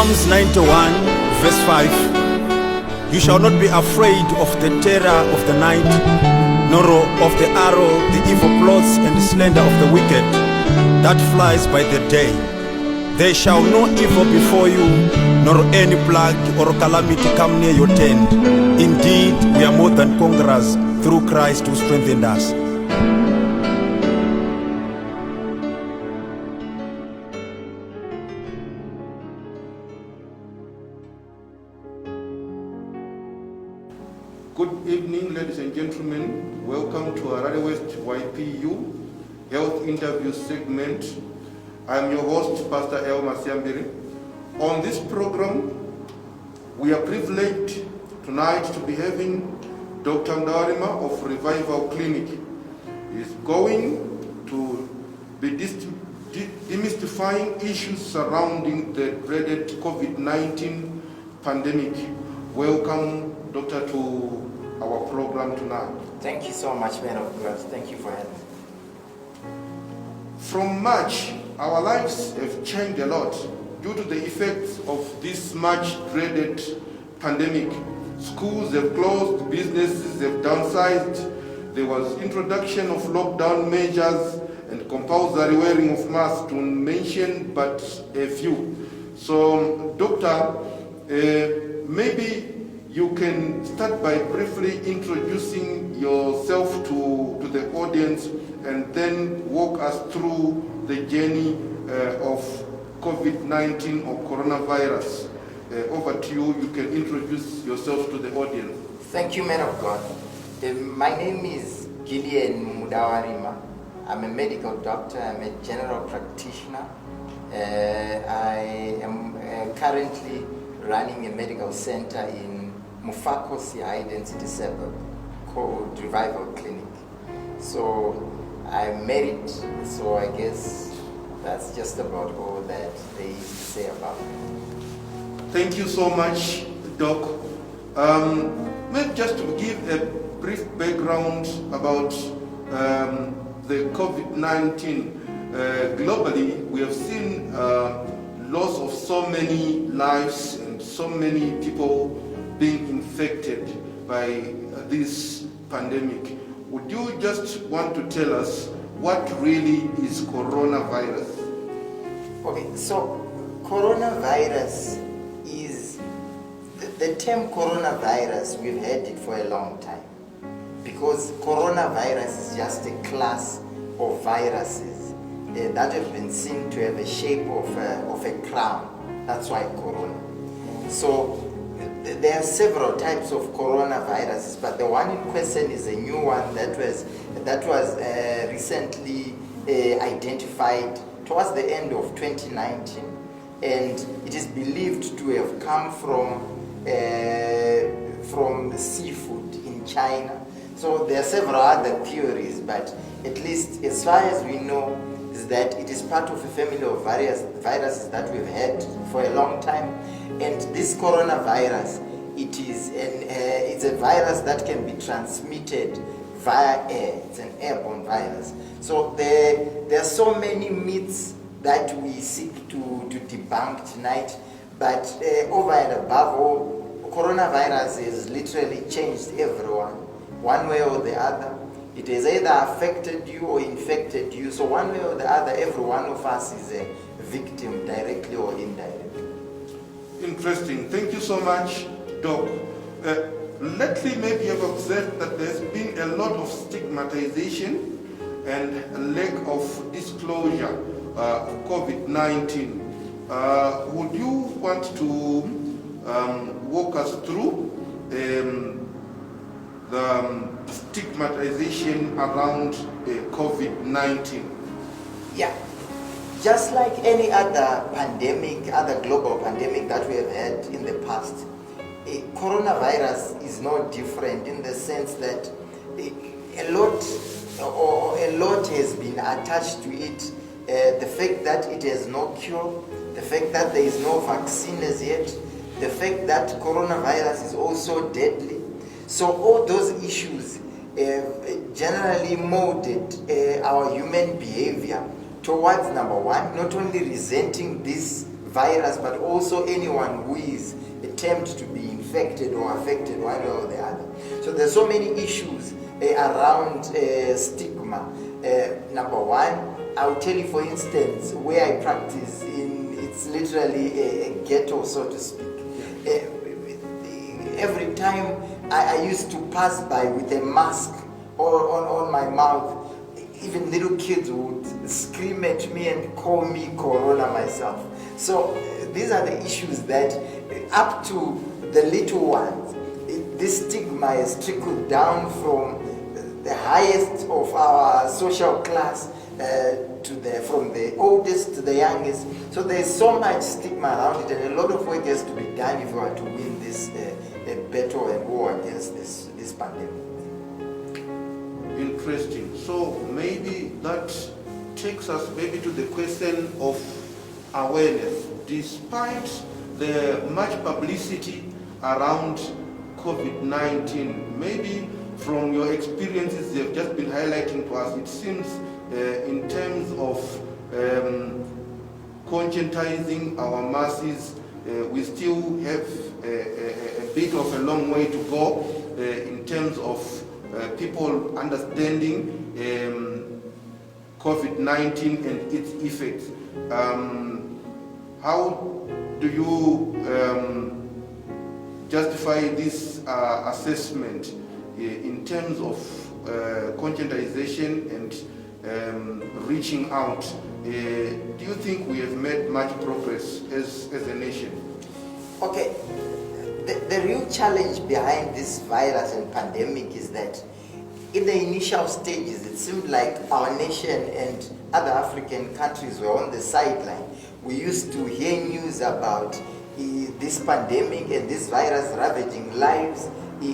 Psalms 91 verse 5. You shall not be afraid of the terror of the night, nor of the arrow, the evil plots and the slender of the wicked that flies by the day. There shall no evil before you, nor any plague or calamity come near your tent. Indeed, we are more than conquerors through Christ who strengthened us. Good evening, ladies and gentlemen. Welcome to Harare West YPU Health Interview segment. I'm your host, Pastor Masiyambiri. On this program, we are privileged tonight to be having Dr. Mudawarima of Revival Clinic. He is going to be demystifying issues surrounding the dreaded Covid-19 pandemic. Welcome, Doctor, to our program tonight. Thank you so much, man of God. Thank you for having me. From March, our lives have changed a lot due to the effects of this much-dreaded pandemic. Schools have closed, businesses have downsized. There was introduction of lockdown measures and compulsory wearing of masks, to mention but a few. So, Doctor, maybe you can start by briefly introducing yourself to the audience and then walk us through the journey of COVID-19 or coronavirus. Over to you. You can introduce yourself to the audience. Thank you, man of God. My name is Mudawarima. I'm a medical doctor. I'm a general practitioner. I am currently running a medical center in Mufakosi high density suburb called Revival Clinic. So I'm married, so I guess that's just about all that there is to say about it. Thank you so much, Doc. Maybe just to give a brief background about the COVID-19. Globally, we have seen loss of so many lives and so many people being infected by this pandemic. Would you just want to tell us what really is coronavirus? Okay, so coronavirus is, the term coronavirus, we've had it for a long time, because coronavirus is just a class of viruses that have been seen to have a shape of a crown. That's why corona. So there are several types of coronaviruses, but the one in question is a new one that was recently identified towards the end of 2019, and it is believed to have come from seafood in China. So there are several other theories, but at least as far as we know is that it is part of a family of various viruses that we've had for a long time. And this coronavirus, it's a virus that can be transmitted via air. It's an airborne virus. So there are so many myths that we seek to debunk tonight. But over and above all, coronavirus has literally changed everyone, one way or the other. It has either affected you or infected you. So one way or the other, every one of us is a victim, directly or indirectly. Interesting. Thank you so much, Doc. Lately, maybe you've observed that there's been a lot of stigmatization and a lack of disclosure of COVID-19. Would you want to walk us through the stigmatization around COVID-19? Yeah. Just like any other pandemic, other global pandemic that we have had in the past, coronavirus is no different in the sense that a lot has been attached to it. The fact that it has no cure, the fact that there is no vaccine as yet, the fact that coronavirus is also deadly. So all those issues generally molded our human behavior towards, number one, not only resenting this virus, but also anyone who is attempted to be infected or affected one way or the other. So there's so many issues around stigma. Number one, I'll tell you, for instance, where I practice it's literally a ghetto, so to speak. Every time I used to pass by with a mask on my mouth, even little kids would scream at me and call me Corona myself. So these are the issues that, up to the little ones, this stigma has trickled down from the highest of our social class from the oldest to the youngest. So there's so much stigma around it, and a lot of work has to be done if we are to win this battle and war against this pandemic. Interesting. So maybe that takes us maybe to the question of awareness. Despite the much publicity around COVID-19, maybe from your experiences you've just been highlighting to us, it seems in terms of conscientizing our masses, we still have a bit of a long way to go in terms of people understanding COVID-19 and its effects. How do you justify this assessment in terms of conscientization and reaching out? Do you think we have made much progress as a nation? Okay, the real challenge behind this virus and pandemic is that in the initial stages, it seemed like our nation and other African countries were on the sideline. We used to hear news about this pandemic and this virus ravaging lives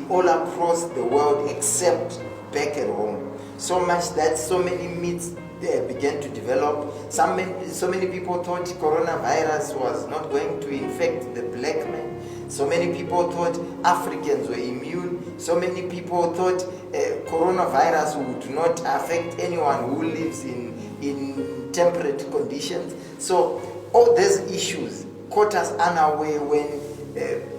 all across the world except back at home. So much that so many myths began to develop. So many people thought coronavirus was not going to infect the black man. So many people thought Africans were immune. So many people thought coronavirus would not affect anyone who lives in temperate conditions. So all these issues caught us unaware when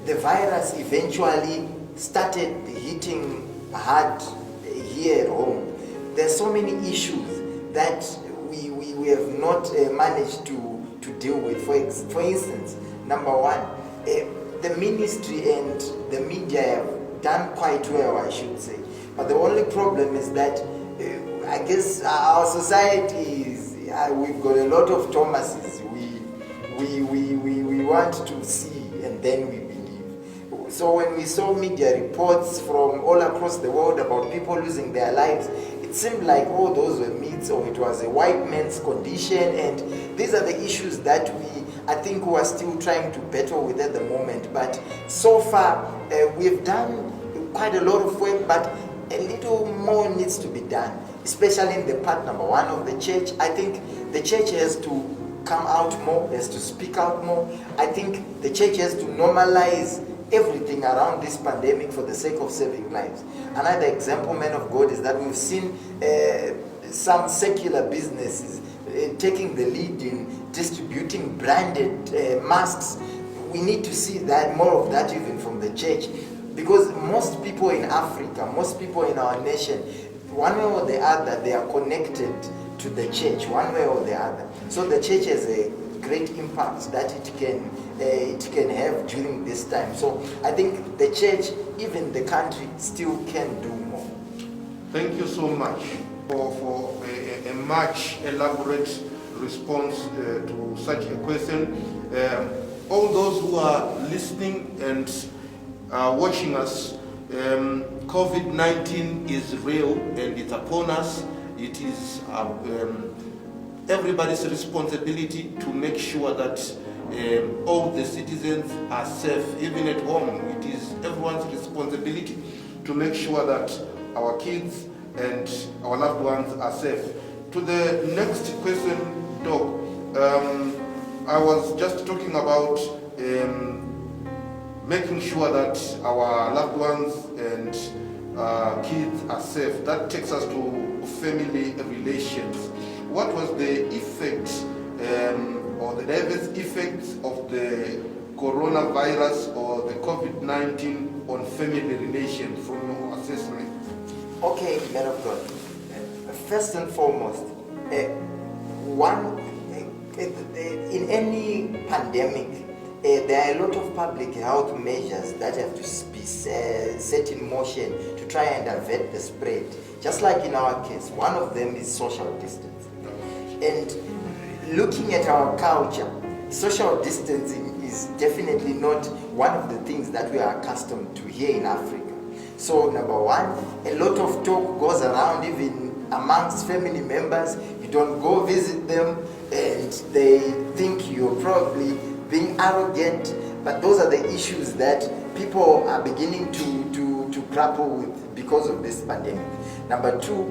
the virus eventually started hitting hard here at home. There's so many issues that we have not managed to deal with. For instance, number one, the ministry and the media have done quite well, I should say. But the only problem is that I guess our society is, we've got a lot of Thomases. We want to see and then we believe. So when we saw media reports from all across the world about people losing their lives, it seemed like all those were myths, or it was a white man's condition, and these are the issues that I think we are still trying to battle with at the moment. But so far, we've done quite a lot of work, but a little more needs to be done, especially in the part number one of the church. I think the church has to come out more, has to speak out more. I think the church has to normalize everything around this pandemic for the sake of saving lives. Another example, man of God, is that we've seen some secular businesses taking the lead in distributing branded masks. We need to see that, more of that even from the church, because most people in Africa, most people in our nation, one way or the other, they are connected to the church, one way or the other. So the church has a great impact that it can have during this time. So I think the church, even the country, still can do more. Thank you so much for a much elaborate response to such a question. All those who are listening and watching us, COVID-19 is real and it's upon us. It is everybody's responsibility to make sure that all the citizens are safe, even at home. It is everyone's responsibility to make sure that our kids and our loved ones are safe. To the next question, Doc, I was just talking about making sure that our loved ones and kids are safe. That takes us to family relations. What was the effect or the diverse effects of the coronavirus or the COVID-19 on family relations from your assessment? Okay, man of God. First and foremost, in any pandemic, there are a lot of public health measures that have to be set in motion to try and avert the spread. Just like in our case, one of them is social distancing. And looking at our culture, social distancing is definitely not one of the things that we are accustomed to here in Africa. So number one, a lot of talk goes around even amongst family members. You don't go visit them and they think you're probably being arrogant, but those are the issues that people are beginning to grapple with because of this pandemic. Number two,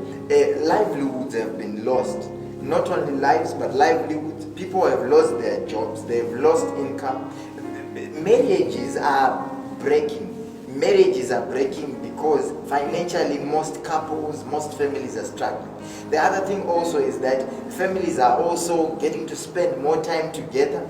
livelihoods have been lost. Not only lives, but livelihoods. People have lost their jobs, they've lost income. Marriages are breaking. Marriages are breaking because financially most couples, most families are struggling. The other thing also is that families are also getting to spend more time together.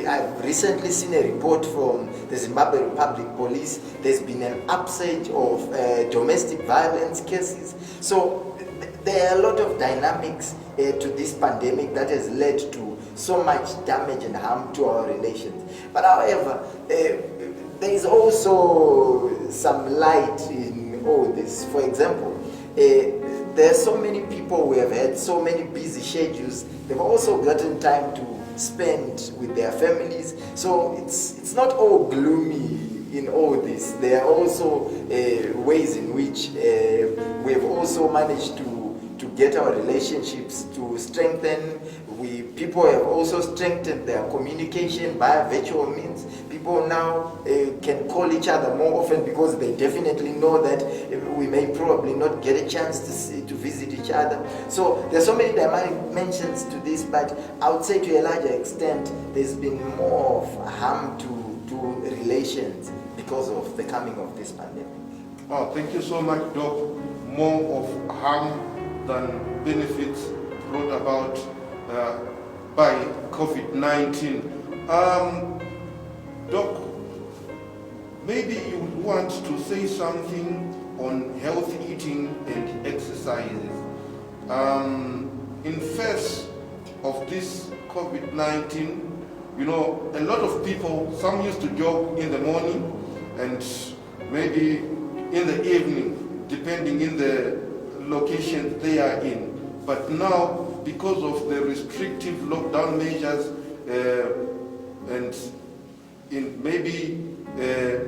I've recently seen a report from the Zimbabwe Republic Police. There's been an upsurge of domestic violence cases. So there are a lot of dynamics to this pandemic that has led to so much damage and harm to our relations. But however, there is also some light in all this. For example, there are so many people who have had so many busy schedules. They've also gotten time to spend with their families. So it's not all gloomy in all this. There are also ways in which we have also managed to get our relationships to strengthen. People have also strengthened their communication via virtual means. People now can call each other more often because they definitely know that we may probably not get a chance to visit each other. So there's so many dimensions to this, but I would say to a larger extent, there's been more of harm to relations because of the coming of this pandemic. Oh, thank you so much, Doc. More of harm than benefits brought about by COVID-19. Doc, maybe you would want to say something on healthy eating and exercises. In face of this COVID-19, you know, a lot of people, some used to jog in the morning and maybe in the evening, depending in the location they are in. But now, because of the restrictive lockdown measures and maybe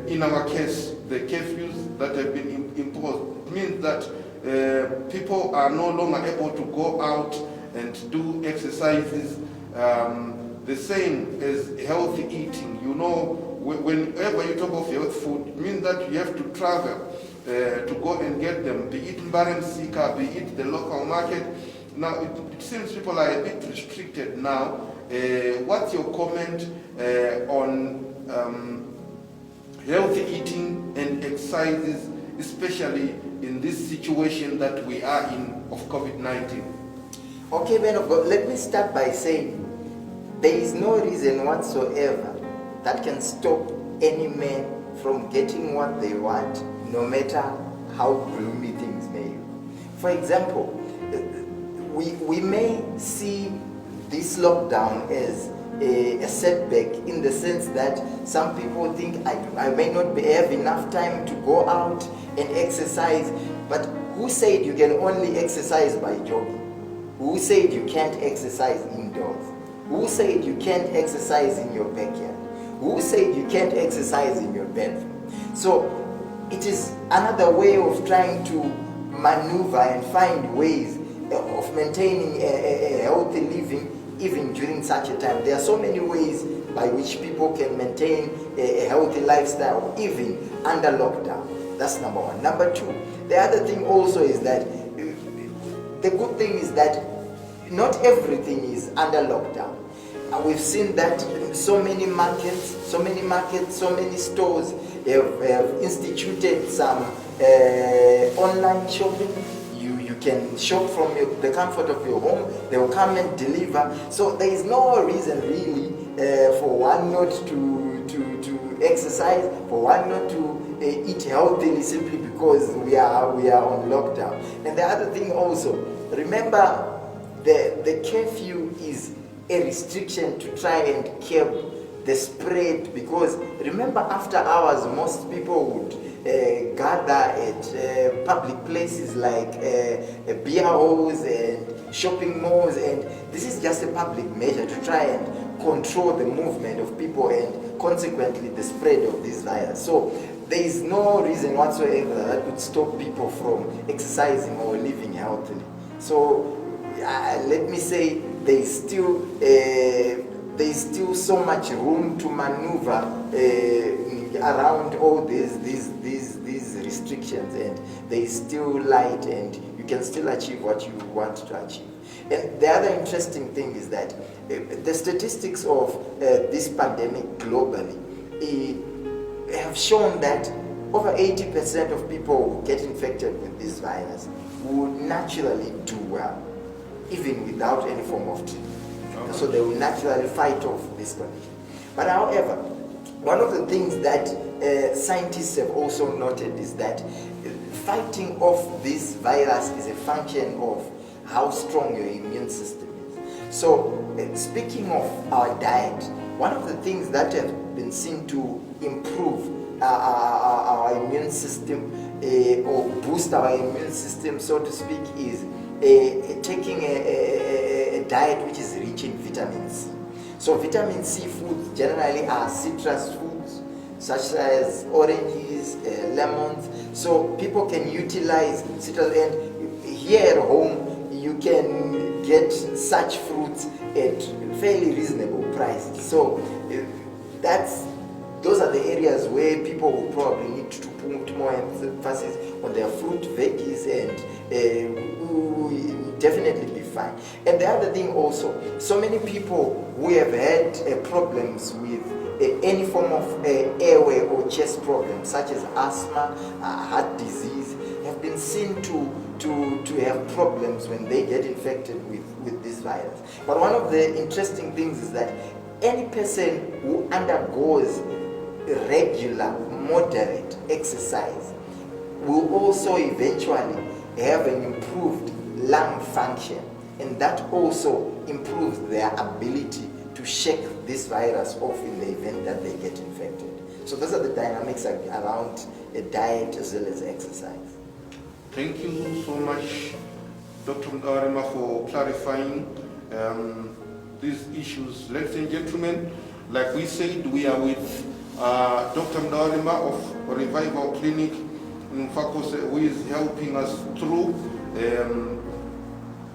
in our case, the curfews that have been imposed, it means that people are no longer able to go out and do exercises the same as healthy eating. You know, whenever you talk of health food, it means that you have to travel to go and get them, be it Mbarem Sika, be it the local market. Now, it seems people are a bit restricted now. What's your comment on healthy eating and exercises, especially in this situation that we are in of COVID-19? Okay, man of God, let me start by saying there is no reason whatsoever that can stop any man from getting what they want, no matter how gloomy things may look. For example, we may see this lockdown as a setback in the sense that some people think I may not have enough time to go out and exercise, but who said you can only exercise by jogging? Who said you can't exercise indoors? Who said you can't exercise in your backyard? Who said you can't exercise in your bedroom? So it is another way of trying to maneuver and find ways of maintaining a healthy living even during such a time. There are so many ways by which people can maintain a healthy lifestyle even under lockdown. That's number one. Number two, the other thing also is that the good thing is that not everything is under lockdown. We've seen that so many markets, so many stores have instituted some online shopping. You can shop from the comfort of your home. They will come and deliver. So there is no reason really for one not to exercise, for one not to eat healthily simply because we are on lockdown. And the other thing also, remember the curfew is a restriction to try and curb the spread, because remember after hours most people would gather at public places like beer halls and shopping malls, and this is just a public measure to try and control the movement of people and consequently the spread of this virus. So there is no reason whatsoever that would stop people from exercising or living healthily. So let me say there is still so much room to maneuver around all these restrictions, and there is still light, and you can still achieve what you want to achieve. And the other interesting thing is that the statistics of this pandemic globally have shown that over 80% of people who get infected with this virus would naturally do well, even without any form of treatment. Okay. So they will naturally fight off this condition. But however, one of the things that scientists have also noted is that fighting off this virus is a function of how strong your immune system is. So speaking of our diet, one of the things that have been seen to improve our immune system or boost our immune system, so to speak, is taking a diet which is rich in vitamins. So vitamin C foods generally are citrus foods such as oranges, lemons. So people can utilize citrus, and here at home you can get such fruits at fairly reasonable prices. So those are the areas where people will probably need to put more emphasis on their fruit, veggies, and will definitely be fine. And the other thing also, so many people who have had problems with any form of airway or chest problems, such as asthma, heart disease, have been seen to have problems when they get infected with this virus. But one of the interesting things is that any person who undergoes regular, moderate exercise will also eventually have an improved lung function, and that also improves their ability to shake this virus off in the event that they get infected. So those are the dynamics around a diet as well as exercise. Thank you so much, Dr. Mudawarima, for clarifying these issues. Ladies and gentlemen, like we said, we are with Dr. Mudawarima of Revival Clinic in Fakose, who is helping us through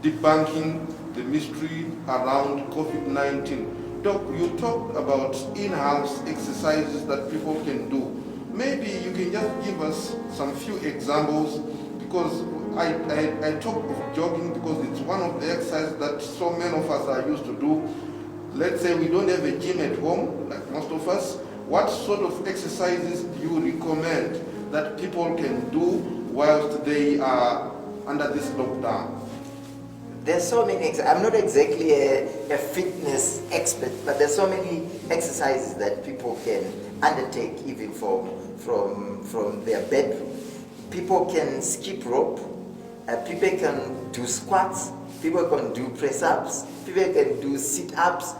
debunking the mystery around COVID-19. Doc, you talked about in-house exercises that people can do. Maybe you can just give us some few examples, because I talk of jogging because it's one of the exercises that so many of us are used to do. Let's say we don't have a gym at home, like most of us. What sort of exercises do you recommend that people can do whilst they are under this lockdown? There's so many, I'm not exactly a fitness expert, but there's so many exercises that people can undertake even from their bedroom. People can skip rope, people can do squats, people can do press-ups, people can do sit-ups,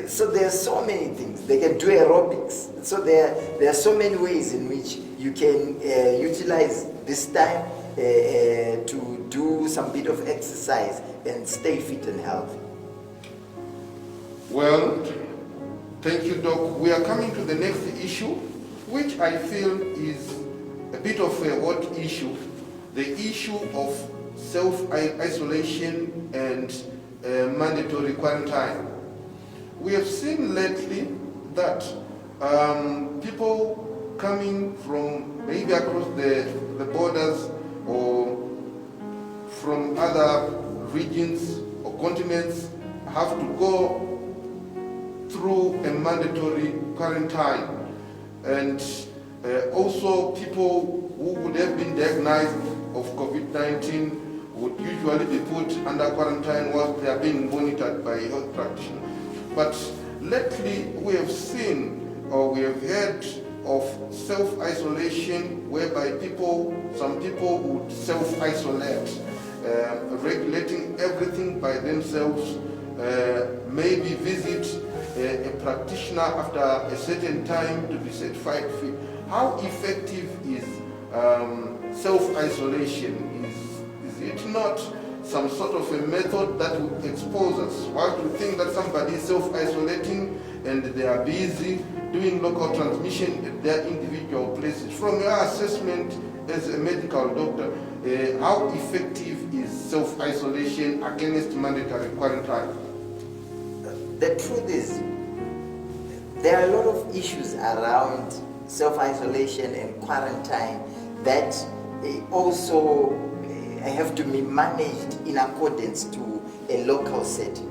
so there are so many things. They can do aerobics. So there are so many ways in which you can utilize this time to do some bit of exercise and stay fit and healthy. Well, thank you, Doc. We are coming to the next issue, which I feel is a bit of a hot issue, the issue of self-isolation and mandatory quarantine. We have seen lately that people coming from maybe across the borders or from other regions or continents have to go through a mandatory quarantine. And also people who would have been diagnosed of COVID-19 would usually be put under quarantine whilst they are being monitored by a health practitioner. But lately we have seen or we have heard of self-isolation whereby some people would self-isolate, regulating everything by themselves, maybe visit a practitioner after a certain time to be certified free. How effective is self-isolation? Is it not some sort of a method that would expose us? Why do you think that somebody is self-isolating and they are busy doing local transmission at their individual places? From your assessment as a medical doctor, how effective is self-isolation against mandatory quarantine? The truth is, there are a lot of issues around self-isolation and quarantine that also have to be managed in accordance to a local setting.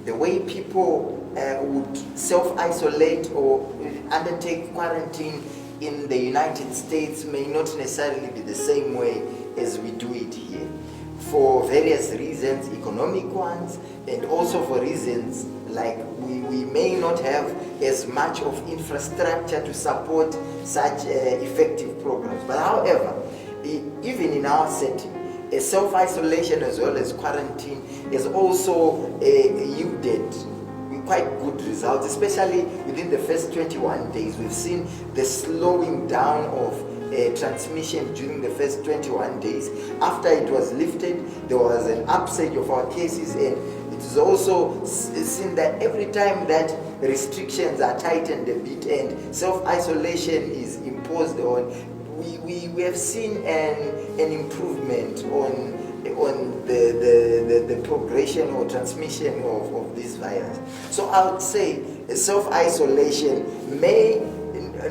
The way people would self-isolate or undertake quarantine in the United States may not necessarily be the same way as we do it here, for various reasons, economic ones, and also for reasons like we may not have as much of infrastructure to support such effective programs. But however, even in our setting, self-isolation as well as quarantine has also yielded quite good results, especially within the first 21 days. We've seen the slowing down of transmission during the first 21 days. After it was lifted, there was an upsurge of our cases, and it is also seen that every time that restrictions are tightened a bit and self-isolation is imposed on, we have seen an improvement on the progression or transmission of this virus. So I would say self-isolation may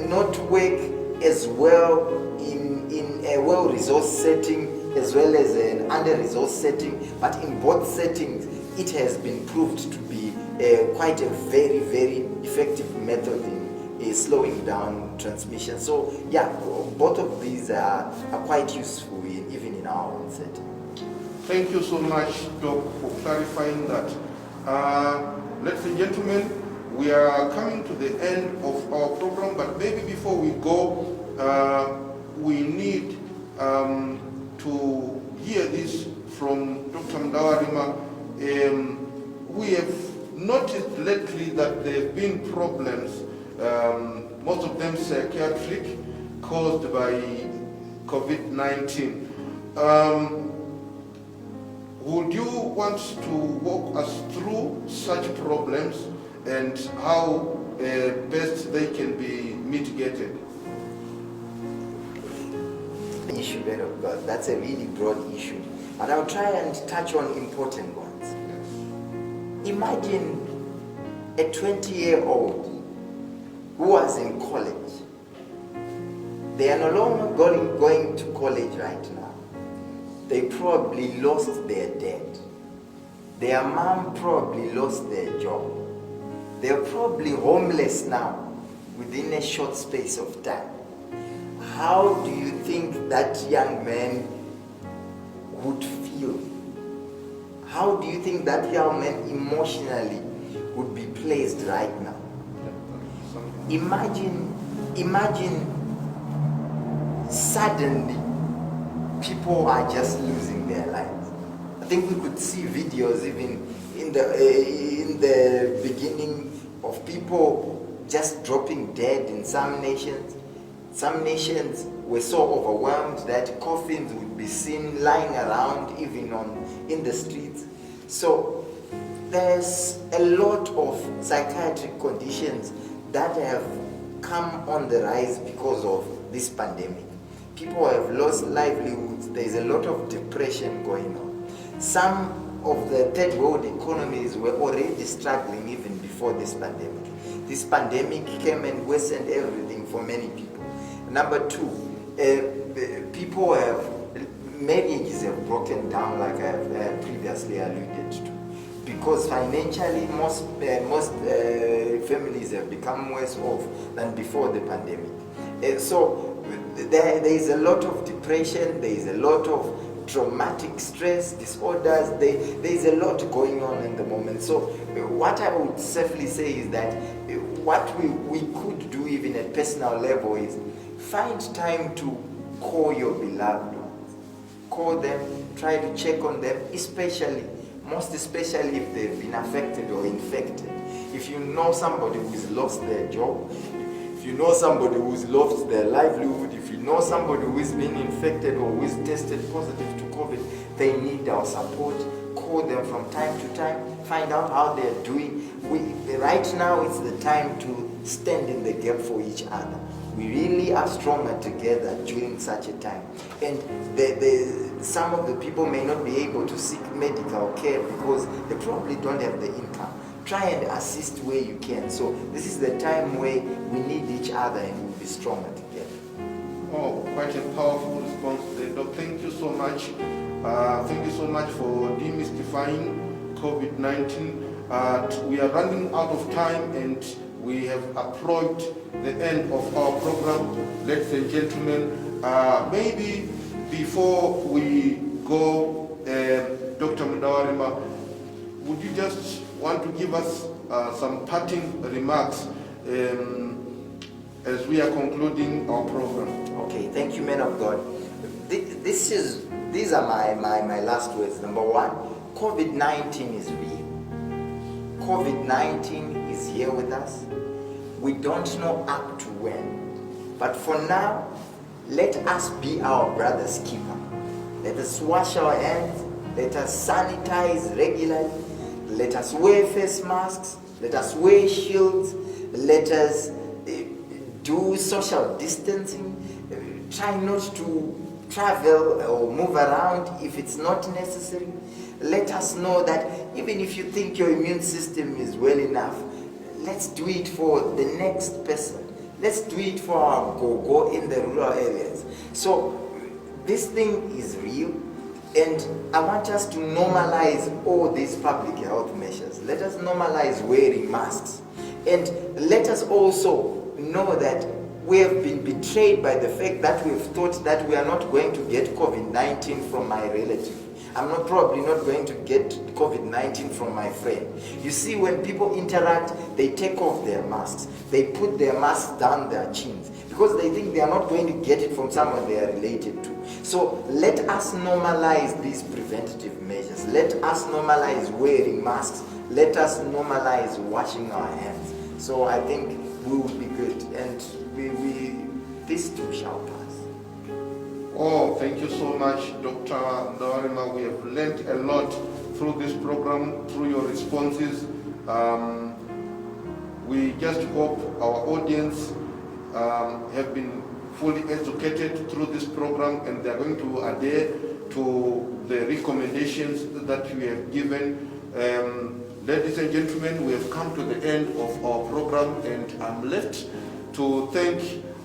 not work as well in a well-resourced setting as well as an under-resourced setting, but in both settings it has been proved to be quite a very, very effective method in slowing down transmission. So yeah, both of these are quite useful even in our own setting. Thank you so much, Doc, for clarifying that. Ladies and gentlemen, we are coming to the end of our program, but maybe before we go, we need to hear this from Dr. Mudawarima. We have noticed lately that there have been problems, most of them psychiatric, caused by COVID-19. Would you want to walk us through such problems and how best they can be mitigated? Issue, man of God, that's a really broad issue, but I'll try and touch on important ones. Yes. Imagine a 20-year-old who was in college. They are no longer going to college right now. They probably lost their dad. Their mom probably lost their job. They're probably homeless now within a short space of time. How do you think that young man would feel? How do you think that young man emotionally would be placed right now? Imagine suddenly people are just losing their lives. I think we could see videos even in the beginning of people just dropping dead in some nations. Some nations were so overwhelmed that coffins would be seen lying around even in the streets. So there's a lot of psychiatric conditions that have come on the rise because of this pandemic. People have lost livelihoods. There's a lot of depression going on. Some of the third world economies were already struggling even before this pandemic. This pandemic came and worsened everything for many people. Number two, marriages have broken down, like I have previously alluded to. because financially most families have become worse off than before the pandemic. So there is a lot of depression, there is a lot of traumatic stress disorders, there is a lot going on in the moment. So what I would safely say is that what we could do even at personal level is find time to call your beloved ones. Call them, try to check on them, most especially if they've been affected or infected. If you know somebody who's lost their job, if you know somebody who's lost their livelihood, if you know somebody who's been infected or who's tested positive to COVID, they need our support. Call them from time to time, find out how they're doing. Right now it's the time to stand in the gap for each other. We really are stronger together during such a time. And some of the people may not be able to seek medical care because they probably don't have the income. Try and assist where you can. So this is the time where we need each other and we'll be stronger together. Oh, quite a powerful response there, Doc. Thank you so much. Thank you so much for demystifying COVID-19. We are running out of time and we have approached the end of our program. Ladies and gentlemen, maybe before we go, Dr. Mudawarima, would you just want to give us some parting remarks as we are concluding our program? Okay, thank you, men of God. These are my last words. Number one, COVID-19 is real. COVID-19 is here with us. We don't know up to when, but for now, let us be our brother's keeper. Let us wash our hands. Let us sanitize regularly. Let us wear face masks. Let us wear shields. Let us do social distancing. Try not to travel or move around if it's not necessary. Let us know that even if you think your immune system is well enough, let's do it for the next person. Let's do it for our go-go in the rural areas. So this thing is real, and I want us to normalize all these public health measures. Let us normalize wearing masks. And let us also know that we have been betrayed by the fact that we have thought that we are not going to get COVID-19 from my relative. I'm probably not going to get COVID-19 from my friend. You see, when people interact, they take off their masks. They put their masks down their chins because they think they are not going to get it from someone they are related to. So let us normalize these preventative measures. Let us normalize wearing masks. Let us normalize washing our hands. So I think we will be good, and this too shall pass. Oh, thank you so much, Dr. Mudawarima. We have learned a lot through this program, through your responses. We just hope our audience have been fully educated through this program, and they are going to adhere to the recommendations that we have given. Ladies and gentlemen, we have come to the end of our program, and I'm left to thank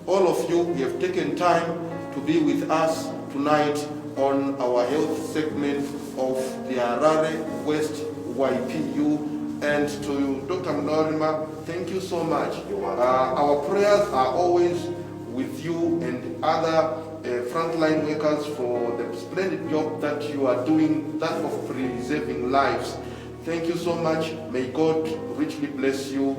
all of you who have taken time to be with us tonight on our health segment of the Harare West YPU. And to Dr. Mudawarima, thank you so much. Our prayers are always with you and other frontline workers for the splendid job that you are doing, that of preserving lives. Thank you so much. May God richly bless you.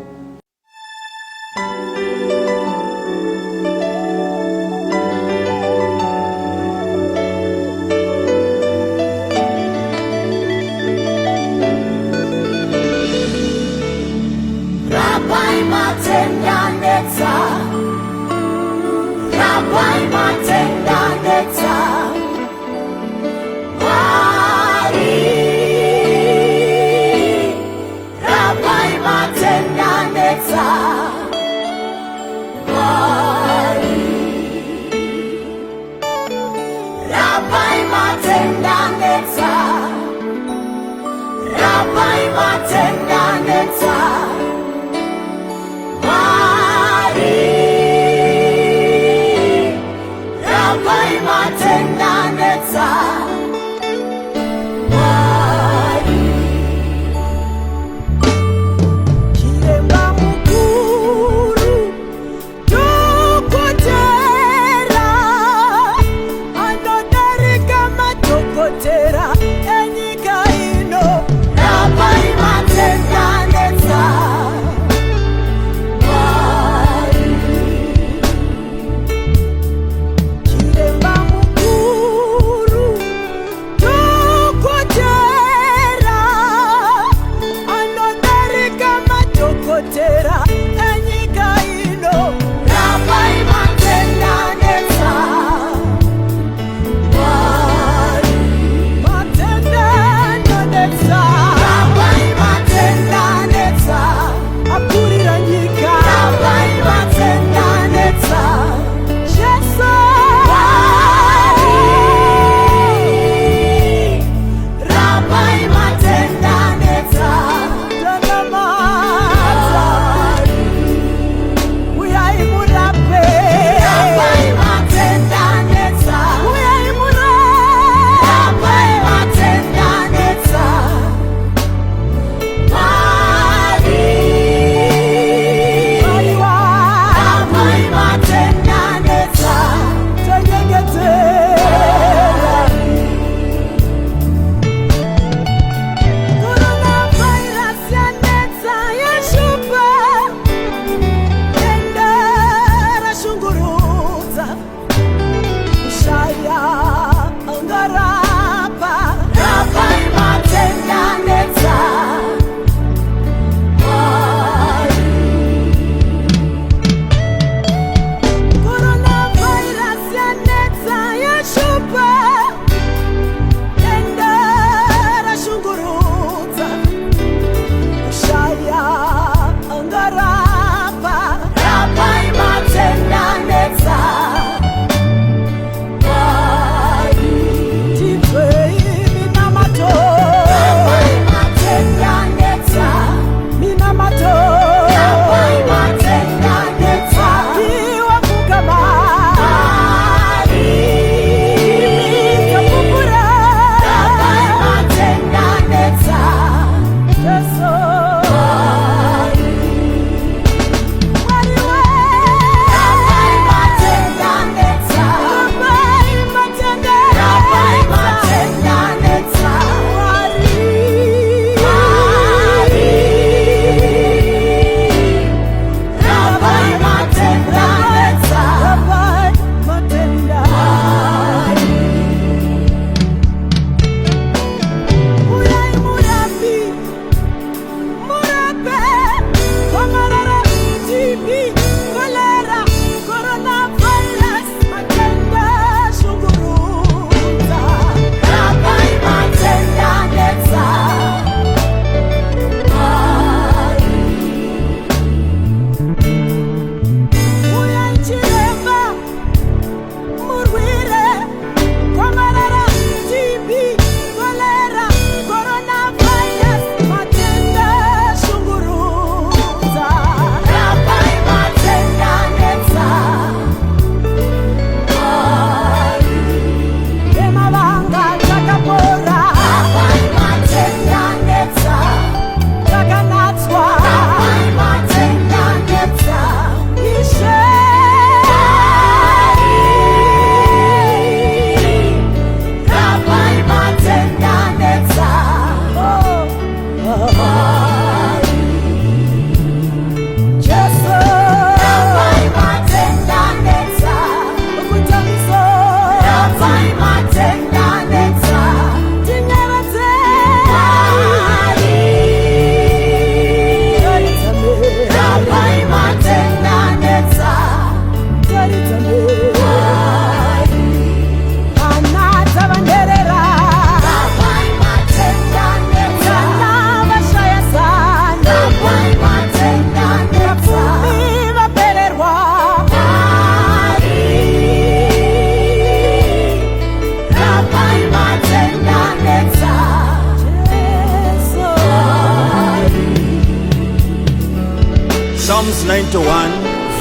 Psalms 91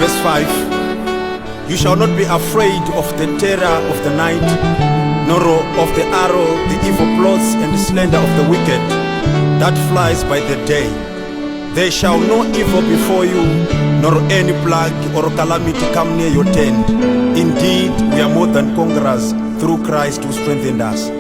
verse 5. You shall not be afraid of the terror of the night, nor of the arrow, the evil plots and the slender of the wicked that flies by the day. There shall no evil before you, nor any plague or calamity come near your tent. Indeed, we are more than conquerors through Christ who strengthened us.